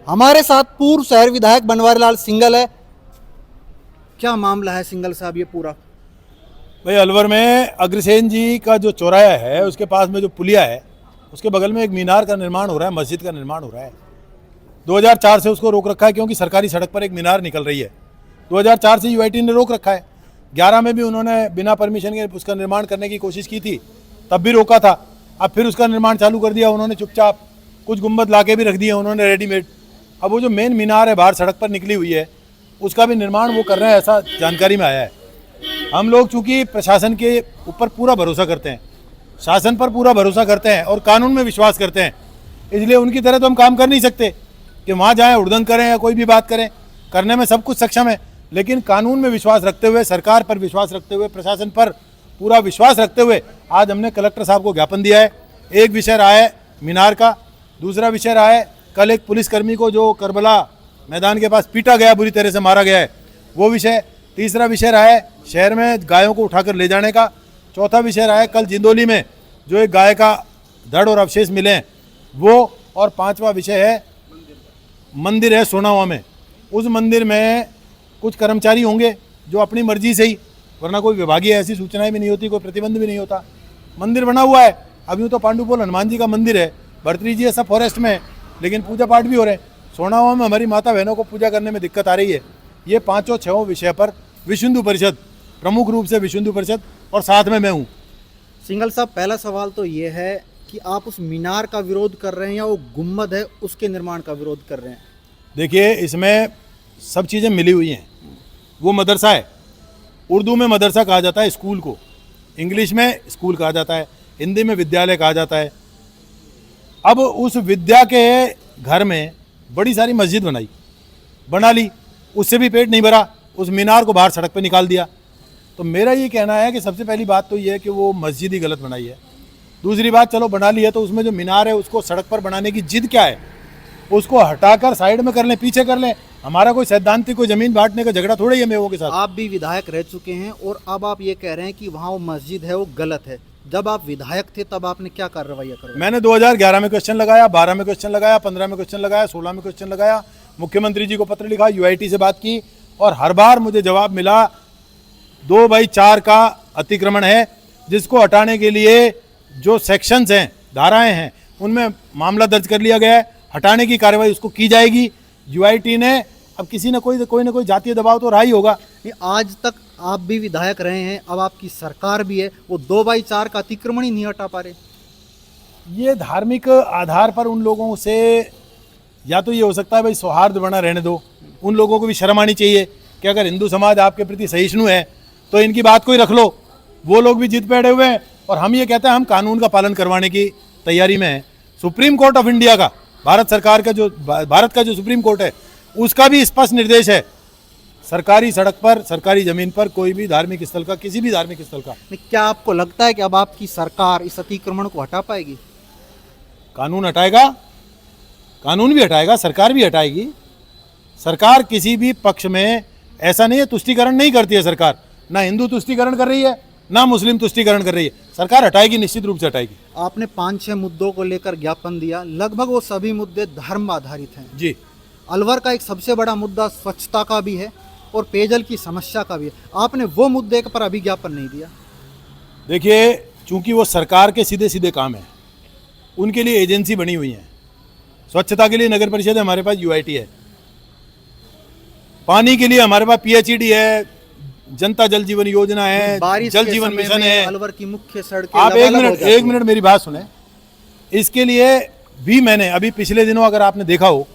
हमारे साथ पूर्व शहर विधायक बनवारीलाल सिंघल है। क्या मामला है सिंघल साहब ये पूरा? भाई अलवर में अग्रसेन जी का जो चौराहा है उसके पास में जो पुलिया है उसके बगल में एक मीनार का निर्माण हो रहा है, मस्जिद का निर्माण हो रहा है। 2004 से उसको रोक रखा है क्योंकि सरकारी सड़क पर एक मीनार निकल रही है। 2004 से यूआईटी ने रोक रखा है। 11 में भी उन्होंने बिना परमिशन के उसका निर्माण करने की कोशिश की थी, तब भी रोका था। अब फिर उसका निर्माण चालू कर दिया उन्होंने चुपचाप, कुछ गुंबद ला के भी रख दिए उन्होंने रेडीमेड। अब वो जो मेन मीनार है बाहर सड़क पर निकली हुई है उसका भी निर्माण वो कर रहे हैं, ऐसा जानकारी में आया है। हम लोग चूँकि प्रशासन के ऊपर पूरा भरोसा करते हैं, शासन पर पूरा भरोसा करते हैं और कानून में विश्वास करते हैं, इसलिए उनकी तरह तो हम काम कर नहीं सकते कि वहाँ जाएँ उड़दंग करें या कोई भी बात करें। करने में सब कुछ सक्षम है, लेकिन कानून में विश्वास रखते हुए, सरकार पर विश्वास रखते हुए, प्रशासन पर पूरा विश्वास रखते हुए आज हमने कलेक्टर साहब को ज्ञापन दिया है। एक विषय रहा है मीनार का, दूसरा विषय रहा है कल एक पुलिसकर्मी को जो करबला मैदान के पास पीटा गया, बुरी तरह से मारा गया है, वो विषय। तीसरा विषय रहा है शहर में गायों को उठाकर ले जाने का। चौथा विषय रहा है कल जिंदोली में जो एक गाय का धड़ और अवशेष मिले हैं वो। और पांचवा विषय है मंदिर है सोनावा में, उस मंदिर में कुछ कर्मचारी होंगे जो अपनी मर्जी से ही, वरना कोई विभागीय ऐसी सूचनाएं भी नहीं होती, कोई प्रतिबंध भी नहीं होता, मंदिर बना हुआ है। अब यूँ तो पांडुपोल हनुमान जी का मंदिर है, भरतरी जी ऐसा फॉरेस्ट में है, लेकिन पूजा पाठ भी हो रहे हैं। सोनावा में हमारी माता बहनों को पूजा करने में दिक्कत आ रही है। ये पाँचों छहों विषय पर विश्व हिंदू परिषद, प्रमुख रूप से विश्व हिंदू परिषद और साथ में मैं हूँ। सिंघल साहब, पहला सवाल तो ये है कि आप उस मीनार का विरोध कर रहे हैं या वो गुम्बद है उसके निर्माण का विरोध कर रहे हैं? देखिए इसमें सब चीज़ें मिली हुई हैं। वो मदरसा है, उर्दू में मदरसा कहा जाता है स्कूल को, इंग्लिश में स्कूल कहा जाता है, हिंदी में विद्यालय कहा जाता है। अब उस विद्या के घर में बड़ी सारी मस्जिद बना ली, उससे भी पेट नहीं भरा, उस मीनार को बाहर सड़क पे निकाल दिया। तो मेरा ये कहना है कि सबसे पहली बात तो ये है कि वो मस्जिद ही गलत बनाई है। दूसरी बात, चलो बना ली है तो उसमें जो मीनार है उसको सड़क पर बनाने की जिद क्या है, उसको हटाकर साइड में कर लें, पीछे कर लें। हमारा कोई सैद्धांतिक कोई ज़मीन बांटने का झगड़ा थोड़ा ही है मेवों के साथ। आप भी विधायक रह चुके हैं और अब आप ये कह रहे हैं कि वहाँ वो मस्जिद है वो गलत है। जब आप विधायक थे तब आपने क्या कार्रवाई करवाई? मैंने 2011 में क्वेश्चन लगाया, 12 में क्वेश्चन लगाया, 15 में क्वेश्चन लगाया, 16 में क्वेश्चन लगाया, मुख्यमंत्री जी को पत्र लिखा, यूआईटी से बात की और हर बार मुझे जवाब मिला 2/4 का अतिक्रमण है, जिसको हटाने के लिए जो सेक्शंस हैं, धाराएं हैं, उनमें मामला दर्ज कर लिया गया है, हटाने की कार्रवाई उसको की जाएगी। यूआईटी ने अब किसी न कोई जातीय दबाव तो रहा ही होगा। आज तक आप भी विधायक रहे हैं, अब आपकी सरकार भी है, वो 2/4 का अतिक्रमण ही नहीं हटा पा रहे। ये धार्मिक आधार पर उन लोगों से, या तो ये हो सकता है भाई सौहार्द बना रहने दो, उन लोगों को भी शर्म आनी चाहिए कि अगर हिंदू समाज आपके प्रति सहिष्णु है तो इनकी बात को ही रख लो। वो लोग भी जिद पे अड़े हुए हैं और हम ये कहते हैं हम कानून का पालन करवाने की तैयारी में हैं। सुप्रीम कोर्ट ऑफ इंडिया का, भारत सरकार का जो, भारत का जो सुप्रीम कोर्ट है, उसका भी स्पष्ट निर्देश है सरकारी सड़क पर, सरकारी जमीन पर कोई भी धार्मिक स्थल का, किसी भी धार्मिक स्थल का। क्या आपको लगता है कि अब आपकी सरकार इस अतिक्रमण को हटा पाएगी? कानून हटाएगा, कानून भी हटाएगा, सरकार भी हटाएगी। सरकार किसी भी पक्ष में ऐसा नहीं है, तुष्टीकरण नहीं करती है सरकार, ना हिंदू तुष्टीकरण कर रही है ना मुस्लिम तुष्टीकरण कर रही है। सरकार हटाएगी, निश्चित रूप से हटाएगी। आपने 5-6 मुद्दों को लेकर ज्ञापन दिया, लगभग वो सभी मुद्दे धर्म आधारित हैं। जी, अलवर का एक सबसे बड़ा मुद्दा स्वच्छता का भी है और पेयजल की समस्या का भी है। आपने वो मुद्दे पर अभी ज्ञापन नहीं दिया। देखिए चूंकि वो सरकार के सीधे सीधे काम है, उनके लिए एजेंसी बनी हुई है। स्वच्छता के लिए नगर परिषद है, हमारे पास यूआईटी है। पानी के लिए हमारे पास पीएचईडी है, जनता जल जीवन योजना है, जल जीवन मिशन है। अलवर की मुख्य सड़कें, आप एक मिनट मेरी बात सुने। इसके लिए भी मैंने अभी पिछले दिनों अगर आपने देखा हो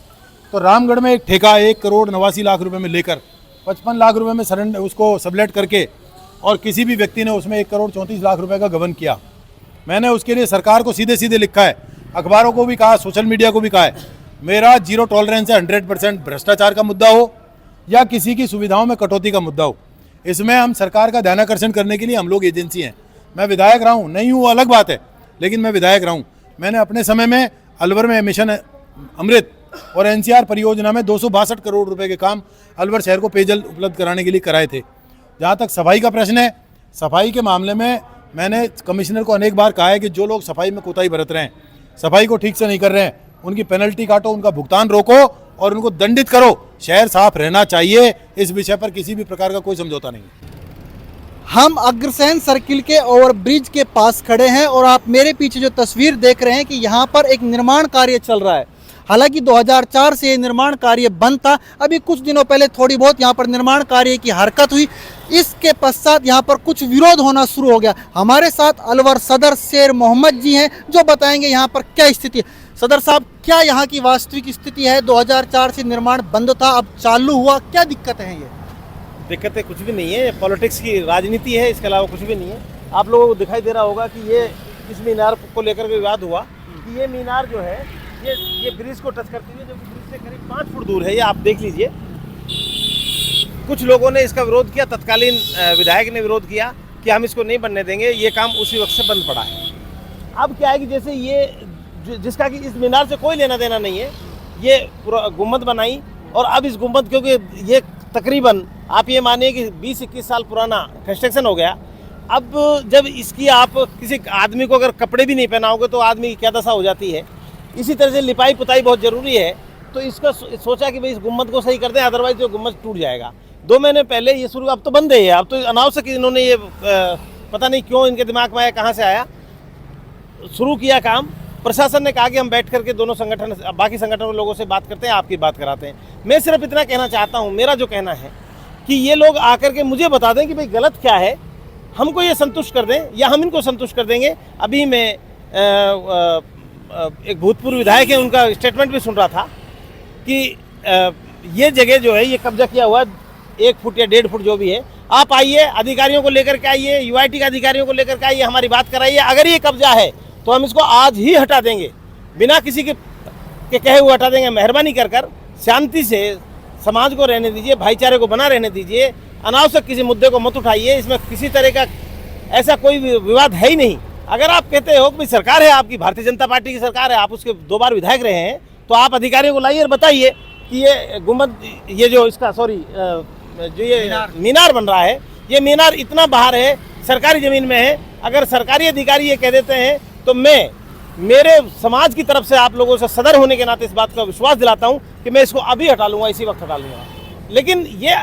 तो रामगढ़ में एक ठेका 1,89,00,000 रुपए में लेकर 55 लाख रुपए में सरेंडर उसको सबलेट करके, और किसी भी व्यक्ति ने उसमें 1,34,00,000 रुपए का गबन किया। मैंने उसके लिए सरकार को सीधे सीधे लिखा है, अखबारों को भी कहा, सोशल मीडिया को भी कहा है, मेरा जीरो टॉलरेंस है 100% भ्रष्टाचार का मुद्दा हो या किसी की सुविधाओं में कटौती का मुद्दा हो। इसमें हम सरकार का ध्यानाकर्षण करने के लिए हम लोग एजेंसी हैं। मैं विधायक रहा हूँ, नहीं हूँ अलग बात है, लेकिन मैं विधायक रहा हूँ। मैंने अपने समय में अलवर में मिशन अमृत और एनसीआर परियोजना में 262 करोड़ रुपए के काम अलवर शहर को पेयजल उपलब्ध कराने के लिए कराए थे। जहाँ तक सफाई का प्रश्न है, सफाई के मामले में मैंने कमिश्नर को अनेक बार कहा है कि जो लोग सफाई में कोताही बरत रहे हैं, सफाई को ठीक से नहीं कर रहे हैं, उनकी पेनल्टी काटो, उनका भुगतान रोको और उनको दंडित करो। शहर साफ रहना चाहिए, इस विषय पर किसी भी प्रकार का कोई समझौता नहीं। हम अग्रसेन सर्किल के ओवरब्रिज के पास खड़े हैं और आप मेरे पीछे जो तस्वीर देख रहे हैं कि यहाँ पर एक निर्माण कार्य चल रहा है। हालांकि 2004 से ये निर्माण कार्य बंद था, अभी कुछ दिनों पहले थोड़ी बहुत यहाँ पर निर्माण कार्य की हरकत हुई। इसके पश्चात यहाँ पर कुछ विरोध होना शुरू हो गया। हमारे साथ अलवर सदर शेर मोहम्मद जी हैं जो बताएंगे यहाँ पर क्या स्थिति है। सदर साहब, क्या यहाँ की वास्तविक स्थिति है? 2004 से निर्माण बंद था, अब चालू हुआ, क्या दिक्कत है? ये दिक्कतें कुछ भी नहीं है, पॉलिटिक्स की राजनीति है, इसके अलावा कुछ भी नहीं है। आप लोगों को दिखाई दे रहा होगा कि ये इस मीनार को लेकर के विवाद हुआ कि ये मीनार जो है ये ब्रिज को टच करती है, जो कि ब्रिज से करीब 5 फुट दूर है। ये आप देख लीजिए। कुछ लोगों ने इसका विरोध किया, तत्कालीन विधायक ने विरोध किया कि हम इसको नहीं बनने देंगे, ये काम उसी वक्त से बंद पड़ा है। अब क्या है कि जैसे ये जिसका कि इस मीनार से कोई लेना देना नहीं है, ये गुम्बद बनाई और अब इस गुम्बद, क्योंकि ये तकरीबन आप ये मानिए कि 20-21 साल पुराना कंस्ट्रक्शन हो गया। अब जब इसकी आप किसी आदमी को अगर कपड़े भी नहीं पहनाओगे तो आदमी की क्या दशा हो जाती है। इसी तरह से लिपाई पुताई बहुत ज़रूरी है, तो इसका सोचा कि भाई इस गुम्बद को सही कर दें, अदरवाइज जो गुम्बद टूट जाएगा। 2 महीने पहले ये शुरू, अब तो बंद है, अब तो अनावश्यक इन्होंने ये पता नहीं क्यों इनके दिमाग में आया, कहाँ से आया, शुरू किया काम। प्रशासन ने कहा कि हम बैठ करके दोनों संगठन, बाकी संगठनों के लोगों से बात करते हैं, आपकी बात कराते हैं। मैं सिर्फ इतना कहना चाहता हूँ, मेरा जो कहना है कि ये लोग आकर के मुझे बता दें कि भाई गलत क्या है, हमको ये संतुष्ट कर दें या हम इनको संतुष्ट कर देंगे। अभी मैं एक भूतपूर्व विधायक है, उनका स्टेटमेंट भी सुन रहा था कि ये जगह जो है ये कब्जा किया हुआ 1 फुट या 1.5 फुट जो भी है। आप आइए, अधिकारियों को लेकर के आइए, यूआईटी के अधिकारियों को लेकर के आइए, हमारी बात कराइए। अगर ये कब्जा है तो हम इसको आज ही हटा देंगे, बिना किसी के कहे हुए हटा देंगे। मेहरबानी कर शांति से समाज को रहने दीजिए, भाईचारे को बना रहने दीजिए, अनावश्यक किसी मुद्दे को मत उठाइए। इसमें किसी तरह का ऐसा कोई विवाद है ही नहीं। अगर आप कहते हो कि सरकार है आपकी, भारतीय जनता पार्टी की सरकार है, आप उसके 2 बार विधायक रहे हैं, तो आप अधिकारियों को लाइए और बताइए कि ये गुम्बद, ये जो इसका जो ये मीनार बन रहा है, ये मीनार इतना बाहर है, सरकारी ज़मीन में है। अगर सरकारी अधिकारी ये कह देते हैं तो मैं मेरे समाज की तरफ से आप लोगों से सदर होने के नाते इस बात का विश्वास दिलाता हूं कि मैं इसको अभी हटा लूँगा, इसी वक्त हटा लूँगा। लेकिन ये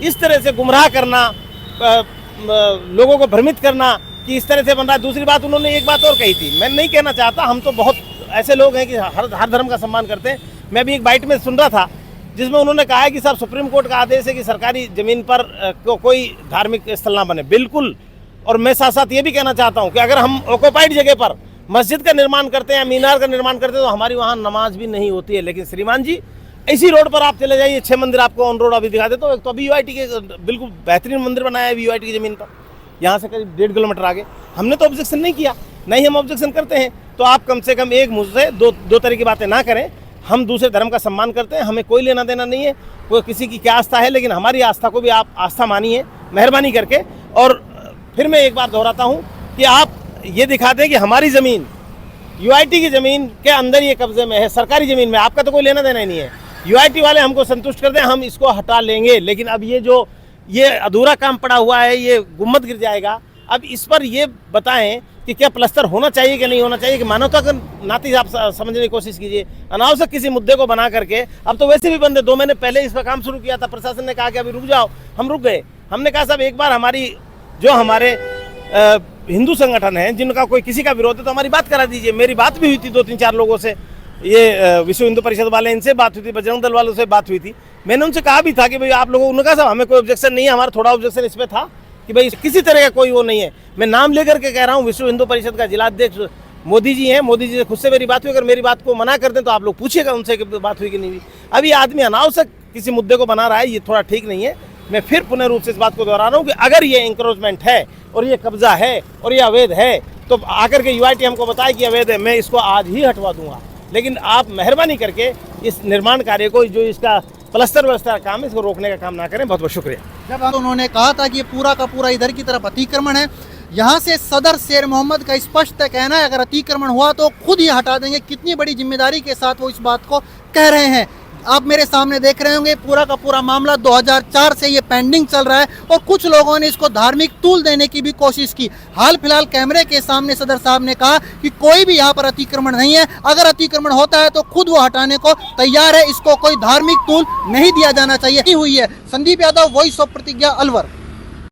इस तरह से गुमराह करना, लोगों को भ्रमित करना कि इस तरह से बन रहा है। दूसरी बात, उन्होंने एक बात और कही थी, मैं नहीं कहना चाहता, हम तो बहुत ऐसे लोग हैं कि हर धर्म का सम्मान करते हैं। मैं भी एक बाइट में सुन रहा था जिसमें उन्होंने कहा है कि साहब सुप्रीम कोर्ट का आदेश है कि सरकारी ज़मीन पर कोई धार्मिक स्थल ना बने। बिल्कुल। और मैं साथ साथ ये भी कहना चाहता हूँ कि अगर हम ऑक्युपाइड जगह पर मस्जिद का निर्माण करते हैं या मीनार का निर्माण करते हैं तो हमारी वहाँ नमाज भी नहीं होती है। लेकिन श्रीमान जी, इसी रोड पर आप चले जाइए, 6 मंदिर आपको ऑन रोड अभी दिखा देता हूँ। तो अभी यूआईटी के बिल्कुल बेहतरीन मंदिर बनाया है यूआईटी की ज़मीन पर, यहाँ से करीब 1.5 किलोमीटर आगे। हमने तो ऑब्जेक्शन नहीं किया, नहीं हम ऑब्जेक्शन करते हैं। तो आप कम से कम एक मुझसे दो तरह की बातें ना करें। हम दूसरे धर्म का सम्मान करते हैं, हमें कोई लेना देना नहीं है, कोई किसी की क्या आस्था है, लेकिन हमारी आस्था को भी आप आस्था मानिए मेहरबानी करके। और फिर मैं एक बात दोहराता हूँ कि आप ये दिखा दें कि हमारी ज़मीन यूआईटी की ज़मीन के अंदर ये कब्जे में है, सरकारी ज़मीन में, आपका तो कोई लेना देना ही नहीं है। यूआईटी वाले हमको संतुष्ट कर दें, हम इसको हटा लेंगे। लेकिन अब ये अधूरा काम पड़ा हुआ है, ये गुम्बद गिर जाएगा। अब इस पर ये बताएं कि क्या प्लस्तर होना चाहिए कि नहीं होना चाहिए, कि मानवता के नाते आप समझने की कोशिश कीजिए। अनावश्यक किसी मुद्दे को बना करके, अब तो वैसे भी बंद है। 2 महीने पहले इस पर काम शुरू किया था, प्रशासन ने कहा कि अभी रुक जाओ, हम रुक गए। हमने कहा साहब एक बार हमारे हिंदू संगठन हैं जिनका कोई किसी का विरोध है तो हमारी बात करा दीजिए। मेरी बात भी हुई थी 2-3-4 लोगों से, ये विश्व हिंदू परिषद वाले, इनसे बात हुई थी, बजरंग दल वालों से बात हुई थी। मैंने उनसे कहा भी था कि भाई आप लोगों, उन्होंने कहा साहब हमें कोई ऑब्जेक्शन नहीं है, हमारा थोड़ा ऑब्जेक्शन इस पर था कि भाई किसी तरह का कोई वो नहीं है। मैं नाम लेकर के कह रहा हूँ, विश्व हिंदू परिषद का जिलाध्यक्ष मोदी जी हैं, मोदी जी से खुद से मेरी बात हुई। अगर मेरी बात को मना कर दें तो आप लोग पूछिएगा उनसे कि बात हुई कि नहीं हुई। अभी आदमी अनावश्यक किसी मुद्दे को बना रहा है, ये थोड़ा ठीक नहीं है। मैं फिर पुनः रूप से इस बात को दोहरा रहा हूँ कि अगर ये इंक्रोचमेंट है और ये कब्जा है और ये अवैध है तो आकर के यूआईटी हमको बताए कि अवैध है, मैं इसको आज ही हटवा दूंगा। लेकिन आप मेहरबानी करके इस निर्माण कार्य को, जो इसका प्लस्तर व्यवस्था का काम है, इसको रोकने का काम ना करें। बहुत बहुत शुक्रिया। जब उन्होंने कहा था कि ये पूरा का पूरा इधर की तरफ अतिक्रमण है, यहाँ से सदर शेर मोहम्मद का स्पष्ट कहना है अगर अतिक्रमण हुआ तो खुद ही हटा देंगे। कितनी बड़ी जिम्मेदारी के साथ वो इस बात को कह रहे हैं। आप मेरे सामने देख रहे होंगे पूरा का पूरा मामला 2004 से ये पेंडिंग चल रहा है और कुछ लोगों ने इसको धार्मिक तूल देने की भी कोशिश की। हाल फिलहाल कैमरे के सामने सदर साहब ने कहा कि कोई भी यहाँ पर अतिक्रमण नहीं है, अगर अतिक्रमण होता है तो खुद वो हटाने को तैयार है, इसको कोई धार्मिक तूल नहीं दिया जाना चाहिए। हुई है। संदीप यादव, वॉइस ऑफ प्रतिज्ञा, अलवर।